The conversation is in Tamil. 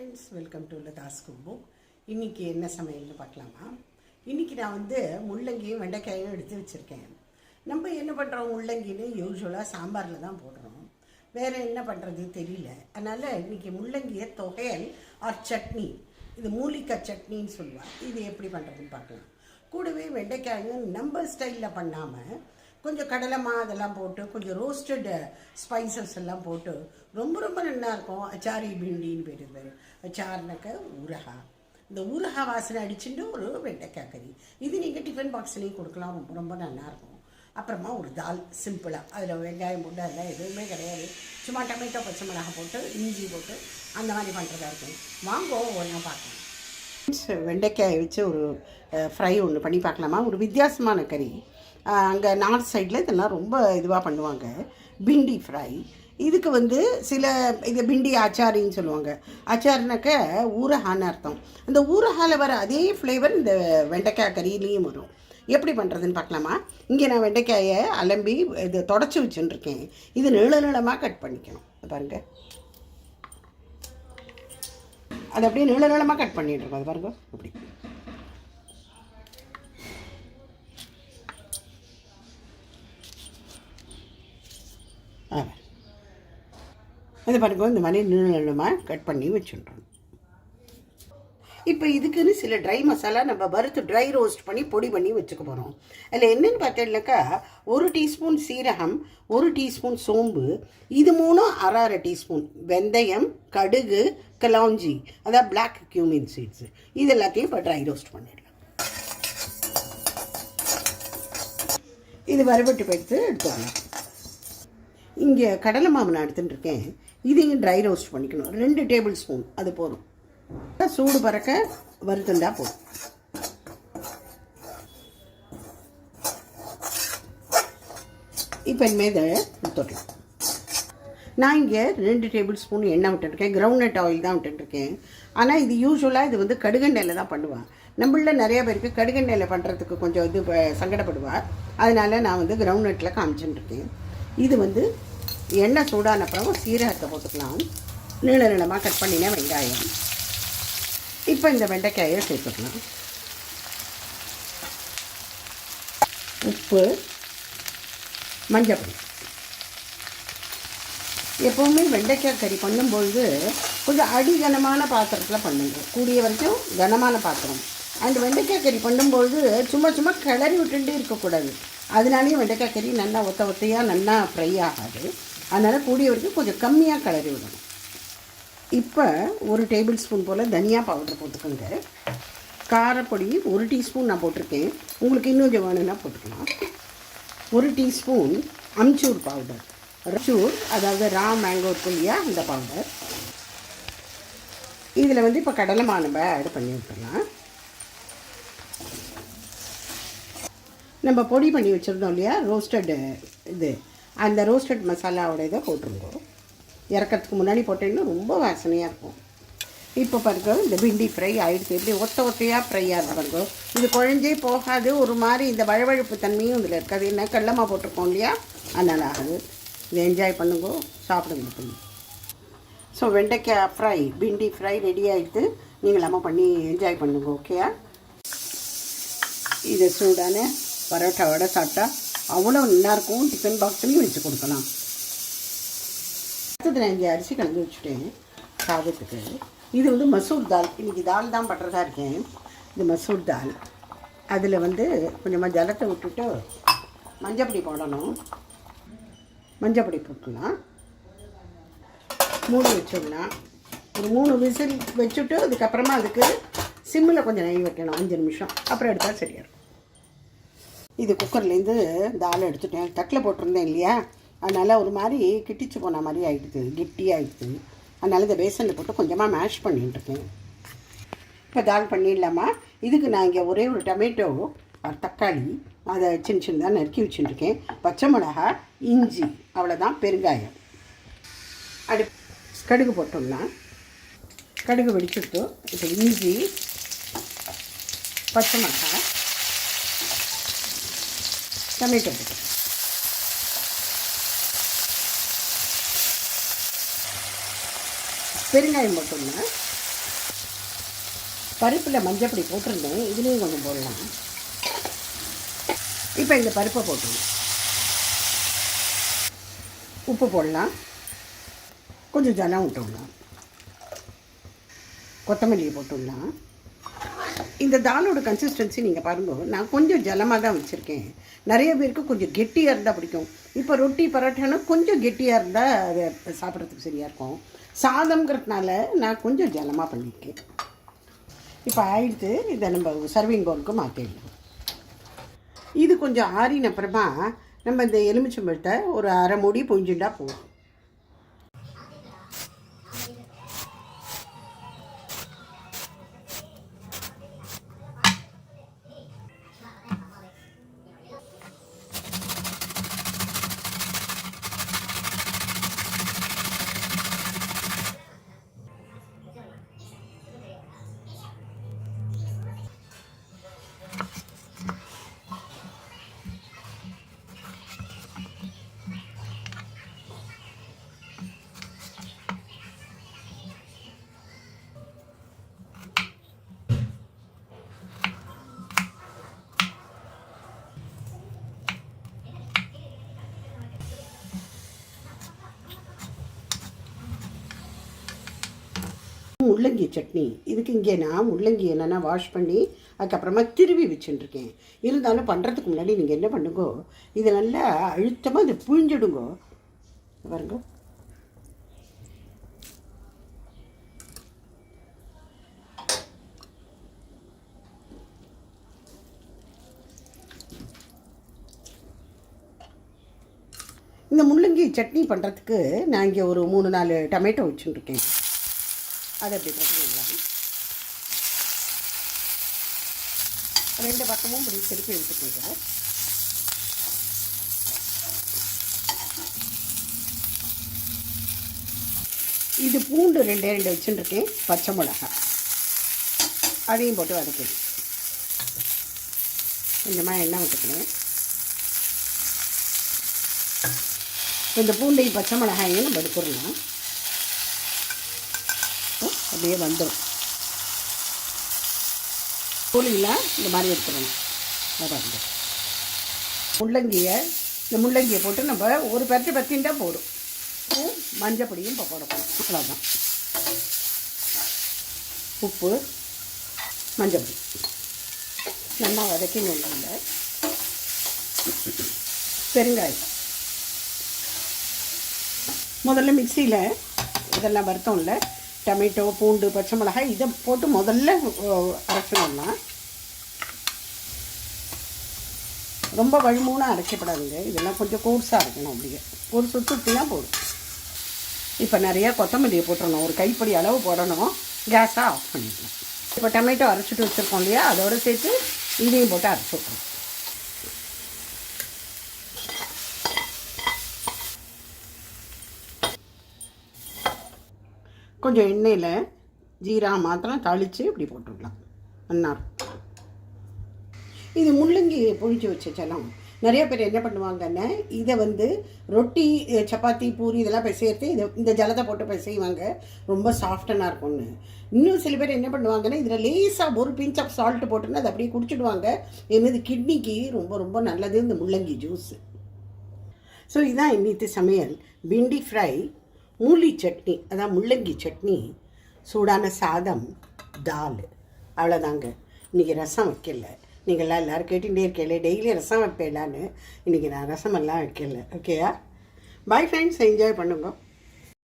Friends, welcome to Latha's cook. இன்றைக்கி என்ன சமையல்னு பார்க்கலாமா? இன்றைக்கி நான் முள்ளங்கியும் வெண்டைக்காயும் எடுத்து வச்சுருக்கேன். நம்ம என்ன பண்ணுறோம், முள்ளங்கின்னு யூஸ்வலாக சாம்பாரில் தான் போடுறோம். வேறு என்ன பண்ணுறது தெரியல. அதனால் இன்றைக்கி முள்ளங்கியை தொகையல் ஆர் சட்னி, இது மூலிகை சட்னின்னு சொல்லுவாள், இது எப்படி பண்ணுறதுன்னு பார்க்கலாம். கூடவே வெண்டைக்காயும் நம்ம ஸ்டைலில் பண்ணாமல் கொஞ்சம் கடலைமா அதெல்லாம் போட்டு கொஞ்சம் ரோஸ்டட் ஸ்பைசஸ் எல்லாம் போட்டு ரொம்ப ரொம்ப நல்லாயிருக்கும். அச்சாரி பிண்டின்னு பேர். அச்சார்னாக்க ஊரகா, இந்த ஊரகா வாசனை அடிச்சுட்டு ஒரு வெண்டைக்காய் கறி, இது நீங்கள் டிஃபன் பாக்ஸ்லேயும் கொடுக்கலாம், ரொம்ப ரொம்ப நல்லாயிருக்கும். அப்புறமா ஒரு தால் சிம்பிளாக, அதில் வெங்காயம் போட்டு அதெல்லாம் எதுவுமே கிடையாது, சும்மா டொமேட்டோ பச்சை மிளகாய் போட்டு இஞ்சி போட்டு அந்த மாதிரி பண்ணுறதா இருக்கும். வாங்கோ ஒன்றா பார்க்கலாம். வெண்டைக்காயை வச்சு ஒரு ஃப்ரை ஒன்று பண்ணி பார்க்கலாமா? ஒரு வித்தியாசமான கறி. அங்கே நார்த் சைடில் இதெல்லாம் ரொம்ப இதுவாக பண்ணுவாங்க, பிண்டி ஃப்ரை. இதுக்கு சில இது பிண்டி ஆச்சாரின்னு சொல்லுவாங்க. ஆச்சாரினாக்க ஊரகான்னு அர்த்தம். அந்த ஊரகாவில் வர அதே ஃப்ளேவர் இந்த வெண்டைக்காய் கறியிலையும் வரும். எப்படி பண்ணுறதுன்னு பார்க்கலாமா? இங்கே நான் வெண்டைக்காயை அலம்பி இது தொடச்சி வச்சுட்டுருக்கேன். இது நீளமாக கட் பண்ணிக்கணும். பாருங்கள், அது அப்படியே நீளமாக கட் பண்ணிட்டுருக்கோம். அது பாருங்க, அப்படி அது பாருங்க, இந்த மாதிரி நீளமாக கட் பண்ணி வச்சுடுறோம். இப்போ இதுக்குன்னு சில ட்ரை மசாலா நம்ம வறுத்து ட்ரை ரோஸ்ட் பண்ணி பொடி பண்ணி வச்சுக்க போகிறோம். அதில் என்னென்னு பார்த்தீங்கன்னாக்கா, 1 டீஸ்பூன் சீரகம், 1 டீஸ்பூன் சோம்பு, இது 3 1/2 டீஸ்பூன் வெந்தயம், கடுகு, கலாஞ்சி, அதாவது பிளாக் கியூமின் சீட்ஸு, இது எல்லாத்தையும் இப்போ ட்ரை ரோஸ்ட் பண்ணிடலாம். இது வறுபட்டு போயிட்டு எடுத்துக்கலாம். இங்கே கடலை மாவு நான் எடுத்துட்டுருக்கேன். இதையும் ட்ரை ரோஸ்ட் பண்ணிக்கணும். 2 டேபிள் ஸ்பூன், அது போதும். சூடு பறக்க வறுத்துண்டா போதும். இப்போ இனிமேல் இதை எடுத்துடலாம். நான் இங்கே 2 டேபிள் ஸ்பூன் எண்ணெய் விட்டுருக்கேன். கிரவுண்ட்நட் ஆயில் தான் விட்டுருக்கேன். ஆனால் இது யூஸ்வலாக இது கடுகெண்ணெயில் தான் பண்ணுவேன். நம்மள நிறைய பேருக்கு கடுகெண்ணெயில் பண்ணுறதுக்கு கொஞ்சம் இது சங்கடப்படுவாள். அதனால் நான் கிரவுண்ட்நட்டில் காமிச்சுட்டுருக்கேன். இது எண்ணெய் சூடான அப்புறம் சீரகத்தை போட்டுக்கலாம். நீளமாக கட் பண்ணினா வெங்காயம். இப்போ இந்த வெண்டைக்காயை சேர்த்துக்கலாம். உப்பு, மஞ்சள். எப்போவுமே வெண்டைக்காய் கறி பண்ணும்பொழுது கொஞ்சம் அடிகனமான பாத்திரத்தில் பண்ணுங்க, கூடிய வரைக்கும் கனமான பாத்திரம். அண்ட் வெண்டைக்காய் கறி பண்ணும்பொழுது சும்மா சும்மா கிளறி விட்டுட்டு இருக்கக்கூடாது. அதனாலேயும் வெண்டைக்காய் கறி நல்லா ஒத்தையாக நல்லா ஃப்ரை ஆகாது. அதனால் கூடிய வரைக்கும் கொஞ்சம் கம்மியாக கிளறி விடணும். இப்போ 1 டேபிள் ஸ்பூன் போல் தனியா பவுடர் போட்டுக்கோங்க. காரப்பொடி 1 டீஸ்பூன் நான் போட்டிருக்கேன். உங்களுக்கு இன்னும் கொஞ்சம் வேணும்னா போட்டுக்கலாம். 1 டீஸ்பூன் அம்ச்சூர் பவுடர். அம்ச்சூர் அதாவது ரா மேங்கோ இருக்கும் இல்லையா, இந்த பவுடர். இதில் இப்போ கடலை மாவு ஆட் பண்ணி விட்டுடலாம். நம்ம பொடி பண்ணி வச்சுருந்தோம் இல்லையா ரோஸ்டட், இது அந்த ரோஸ்டட் மசாலாவோட இதை போட்டுருங்கோ. இறக்கிறதுக்கு முன்னாடி போட்டீங்கன்னா ரொம்ப வாசனையாக இருக்கும். இப்போ பாருங்க, இந்த பிண்டி ஃப்ரை ஆகிடுச்சு. எப்படி ஒத்தையாக ஃப்ரை ஆகுது பாருங்க. இது குழஞ்சே போகாது, ஒரு மாதிரி இந்த வழவழுப்பு தன்மையும் இதில் இருக்காது. என்ன கடலமா போட்டிருக்கோம் இல்லையா, அதனால் ஆகுது. இதை என்ஜாய் பண்ணுங்க, சாப்பிடுங்க. ஸோ வெண்டைக்காய் ஃப்ரை, பிண்டி ஃப்ரை ரெடி ஆகிடுது. நீங்கள் நம்ம பண்ணி என்ஜாய் பண்ணுங்க. ஓகேயா? இதை சூடான பரோட்டாவோட சாப்பிட்டா அவ்வளோ நல்லாயிருக்கும். டிஃபன் பாக்ஸ்லையும் வச்சு கொடுக்கலாம். அடுத்தது நான் இங்கே அரிசி கலந்து வச்சுட்டேன் சாதத்துக்கு. இது மசூர் தால். இன்றைக்கி தால் தான் பண்ணுறதா இருக்கேன். இது மசூர் தால். அதில் கொஞ்சமாக ஜலத்தை விட்டுட்டு மஞ்சப்பொடி போடணும். மஞ்சப்பொடி போட்டுக்கலாம். மூடி வச்சிடலாம். ஒரு 3 விசில் வச்சுட்டு அதுக்கப்புறமா அதுக்கு சிம்மில் கொஞ்சம் நெய் வைக்கணும், 5 நிமிஷம். அப்புறம் எடுத்தால் சரியாயிருக்கும். இது குக்கர்லேருந்து தால் எடுத்துட்டேன். தட்டில் போட்டிருந்தேன் இல்லையா, அதனால் ஒரு மாதிரி கிட்டிச்சு போன மாதிரி ஆகிடுது, கெட்டியாகிடுது. அதனால் இந்த பேசனில் போட்டு கொஞ்சமாக மேஷ் பண்ணிட்டுருக்கேன். இப்போ தால் பண்ணிடலாமா? இதுக்கு நான் இங்கே ஒரே ஒரு டொமேட்டோ, தக்காளி, அதை சின்னதாக நறுக்கி வச்சுட்டுருக்கேன். பச்சை மிளகா, இஞ்சி, அவ்வளோதான். பெருங்காயம். கடுகு போட்டுடலாம். கடுகு வெடிச்சுட்டு இப்போ இஞ்சி, பச்சை மிளகா, டொமேட்டோ போட்டு பெருங்காயம் போட்டோம்னா பருப்பில் மஞ்சப்பொடி போட்டிருந்தேன், இதுலேயும் கொஞ்சம் போடலாம். இப்போ இந்த பருப்பை போட்டுடலாம். உப்பு போடலாம், கொஞ்சம் ஜலம் விட்டுடலாம், கொத்தமல்லியை போட்டுடலாம். இந்த தாலோட கன்சிஸ்டன்சி நீங்கள் பாருங்கள், நான் கொஞ்சம் ஜலமாக தான் வச்சுருக்கேன். நிறைய பேருக்கு கொஞ்சம் கெட்டியாக இருந்தால் பிடிக்கும். இப்போ ரொட்டி பரோட்டானா கொஞ்சம் கெட்டியாக இருந்தால் அது சாப்பிட்றதுக்கு சரியாக இருக்கும். சாதம்ங்கிறதுனால நான் கொஞ்சம் ஜலமாக பண்ணியிருக்கேன். இப்போ ஆயிடுத்து, இதை நம்ம சர்விங் பவுலுக்கு மாற்றிடலாம். இது கொஞ்சம் ஆறின அப்புறமா நம்ம இந்த எலுமிச்சம்பழத்தை ஒரு அரை மூடி பொஞ்சுண்டா போதும். முள்ளங்கி சட்னி. இதுக்கு இங்கே நான் முள்ளங்கி என்னென்னா வாஷ் பண்ணி அதுக்கப்புறமா திருவி வச்சுட்டுருக்கேன். இருந்தாலும் பண்ணுறதுக்கு முன்னாடி நீங்கள் என்ன பண்ணுங்கோ, இதை நல்லா அழுத்தமாக இதை புழிஞ்சிடுங்கோ. பாருங்க, இந்த முள்ளங்கி சட்னி பண்ணுறதுக்கு நான் இங்கே ஒரு 3-4 டொமேட்டோ வச்சுட்டுருக்கேன். அதை அப்படி போட்டுக்கலாம். 2 பக்கமும் இப்படி திருப்பி எடுத்துக்கோங்க. இது பூண்டு 2 வச்சுட்டுருக்கேன், பச்சை மிளகாய் அதையும் போட்டு வதக்கணும். கொஞ்சமாக எண்ணெய் விட்டுக்கணும். இந்த பூண்டையும் பச்சை மிளகாயும் நம்ம எடுத்துடலாம். அப்படியே வந்துடும். கோழிலாம் இந்த மாதிரி எடுத்துடணும். பாருங்க, முள்ளங்கியை போட்டு நம்ம ஒரு பரட்டு பத்தின்ட்டா போடும். மஞ்சள் பொடியும் இப்போ போட போகணும். அவ்வளோதான். உப்பு, மஞ்சள் பொடி நல்லா வதக்கின்னு பெருங்காயம். முதல்ல மிக்சியில் இதெல்லாம் வறுத்தோம்ல, டொமேட்டோ, பூண்டு, பச்சை மிளகாய் இதை போட்டு முதல்ல அரைச்சிடலாம். ரொம்ப வழுமூணாக அரைக்கப்படாதுங்க, இதெல்லாம் கொஞ்சம் கோர்ஸாக அரைக்கணும். அப்படியே ஒரு சுட்டுலாம் போடும். இப்போ நிறையா கொத்தமல்லியை போட்டுடணும், ஒரு கைப்படி அளவு போடணும். கேஸை ஆஃப் பண்ணிடலாம். இப்போ டொமேட்டோ அரைச்சிட்டு வச்சுருக்கோம் இல்லையா, அதோடு சேர்த்து இதையும் போட்டு அரைச்சி விட்றோம். கொஞ்சம் எண்ணெயில் ஜீரா மாத்திரம் தாளித்து இப்படி போட்டுடலாம். நல்லாயிருக்கும். இது முள்ளங்கி பொழிச்சு வச்ச ஜலம். நிறைய பேர் என்ன பண்ணுவாங்கன்னா, இதை ரொட்டி, சப்பாத்தி, பூரி இதெல்லாம் பிசையறது இந்த ஜலத்தை போட்டு பிசைவாங்க, ரொம்ப சாஃப்டனாக இருக்கும்னு. இன்னும் சில பேர் என்ன பண்ணுவாங்கன்னா, இதில் லேசாக ஒரு பிஞ்ச் ஆஃப் சால்ட்டு போட்டுன்னு அதை அப்படியே குடிச்சிடுவாங்க. என்னது கிட்னிக்கு ரொம்ப ரொம்ப நல்லது இந்த முள்ளங்கி ஜூஸு. ஸோ இதுதான் இன்னித்து சமையல். பிண்டி ஃப்ரை, மூலி சட்னி, அதான் முள்ளங்கி சட்னி, சூடான சாதம், தால். அவ்வளோதாங்க. இன்றைக்கி ரசம் வைக்கல. நீங்கள்லாம் எல்லோரும் கேட்டுகிட்டே இருக்கல டெய்லி ரசம் வைப்பேலான்னு. இன்றைக்கி நான் ரசமெல்லாம் வைக்கல. ஓகேயா? பாய் ஃப்ரெண்ட்ஸ், என்ஜாய் பண்ணுங்க.